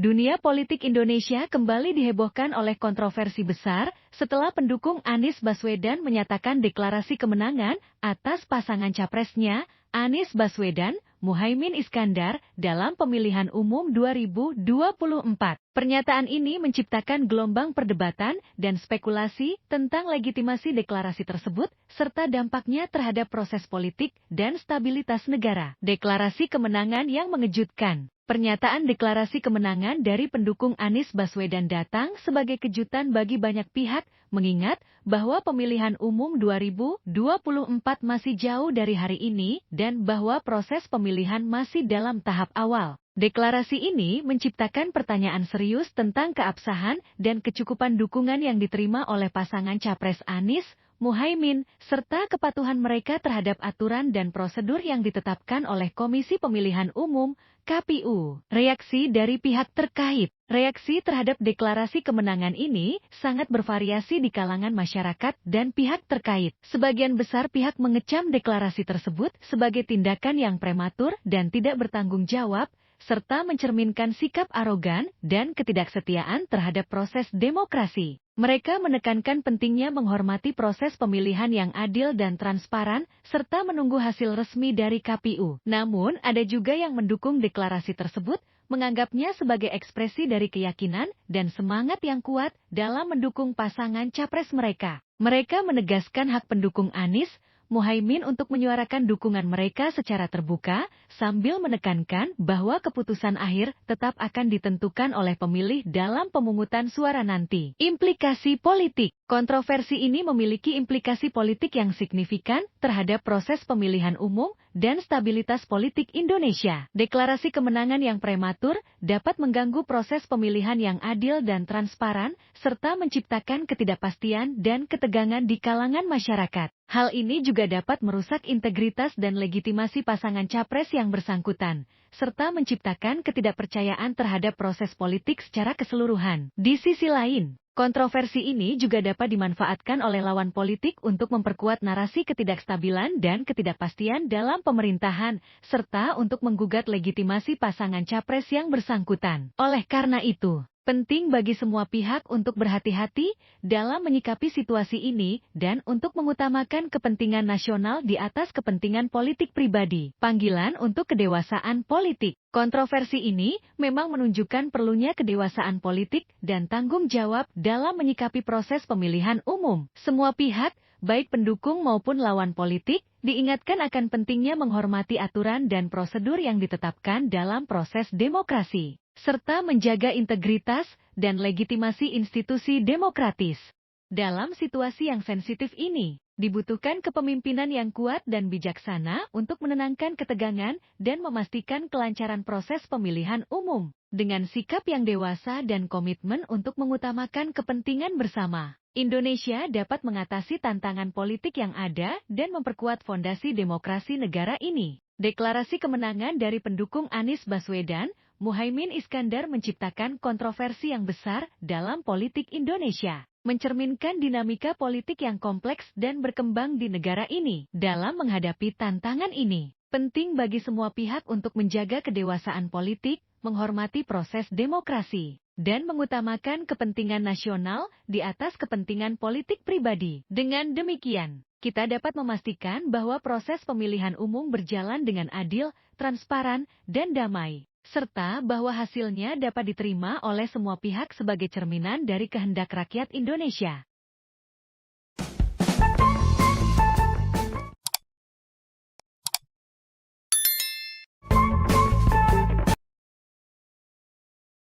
Dunia politik Indonesia kembali dihebohkan oleh kontroversi besar setelah pendukung Anies Baswedan menyatakan deklarasi kemenangan atas pasangan capresnya, Anies Baswedan, Muhaimin Iskandar, dalam pemilihan umum 2024. Pernyataan ini menciptakan gelombang perdebatan dan spekulasi tentang legitimasi deklarasi tersebut, serta dampaknya terhadap proses politik dan stabilitas negara. Deklarasi kemenangan yang mengejutkan. Pernyataan deklarasi kemenangan dari pendukung Anies Baswedan datang sebagai kejutan bagi banyak pihak, mengingat bahwa pemilihan umum 2024 masih jauh dari hari ini dan bahwa proses pemilihan masih dalam tahap awal. Deklarasi ini menciptakan pertanyaan serius tentang keabsahan dan kecukupan dukungan yang diterima oleh pasangan Capres Anies, Muhaimin, serta kepatuhan mereka terhadap aturan dan prosedur yang ditetapkan oleh Komisi Pemilihan Umum, KPU. Reaksi dari pihak terkait. Reaksi terhadap deklarasi kemenangan ini sangat bervariasi di kalangan masyarakat dan pihak terkait. Sebagian besar pihak mengecam deklarasi tersebut sebagai tindakan yang prematur dan tidak bertanggung jawab, serta mencerminkan sikap arogan dan ketidaksetiaan terhadap proses demokrasi. Mereka menekankan pentingnya menghormati proses pemilihan yang adil dan transparan, serta menunggu hasil resmi dari KPU. Namun, ada juga yang mendukung deklarasi tersebut, menganggapnya sebagai ekspresi dari keyakinan dan semangat yang kuat dalam mendukung pasangan capres mereka. Mereka menegaskan hak pendukung Anies, Muhaimin untuk menyuarakan dukungan mereka secara terbuka, sambil menekankan bahwa keputusan akhir tetap akan ditentukan oleh pemilih dalam pemungutan suara nanti. Implikasi politik. Kontroversi ini memiliki implikasi politik yang signifikan terhadap proses pemilihan umum dan stabilitas politik Indonesia. Deklarasi kemenangan yang prematur dapat mengganggu proses pemilihan yang adil dan transparan, serta menciptakan ketidakpastian dan ketegangan di kalangan masyarakat. Hal ini juga dapat merusak integritas dan legitimasi pasangan capres yang bersangkutan, serta menciptakan ketidakpercayaan terhadap proses politik secara keseluruhan. Di sisi lain, kontroversi ini juga dapat dimanfaatkan oleh lawan politik untuk memperkuat narasi ketidakstabilan dan ketidakpastian dalam pemerintahan, serta untuk menggugat legitimasi pasangan capres yang bersangkutan. Oleh karena itu, penting bagi semua pihak untuk berhati-hati dalam menyikapi situasi ini dan untuk mengutamakan kepentingan nasional di atas kepentingan politik pribadi. Panggilan untuk kedewasaan politik. Kontroversi ini memang menunjukkan perlunya kedewasaan politik dan tanggung jawab dalam menyikapi proses pemilihan umum. Semua pihak, baik pendukung maupun lawan politik, diingatkan akan pentingnya menghormati aturan dan prosedur yang ditetapkan dalam proses demokrasi, serta menjaga integritas dan legitimasi institusi demokratis. Dalam situasi yang sensitif ini, dibutuhkan kepemimpinan yang kuat dan bijaksana untuk menenangkan ketegangan dan memastikan kelancaran proses pemilihan umum. Dengan sikap yang dewasa dan komitmen untuk mengutamakan kepentingan bersama, Indonesia dapat mengatasi tantangan politik yang ada dan memperkuat fondasi demokrasi negara ini. Deklarasi kemenangan dari pendukung Anies Baswedan, Muhaimin Iskandar menciptakan kontroversi yang besar dalam politik Indonesia, mencerminkan dinamika politik yang kompleks dan berkembang di negara ini. Dalam menghadapi tantangan ini, penting bagi semua pihak untuk menjaga kedewasaan politik, menghormati proses demokrasi, dan mengutamakan kepentingan nasional di atas kepentingan politik pribadi. Dengan demikian, kita dapat memastikan bahwa proses pemilihan umum berjalan dengan adil, transparan, dan damai, serta bahwa hasilnya dapat diterima oleh semua pihak sebagai cerminan dari kehendak rakyat Indonesia.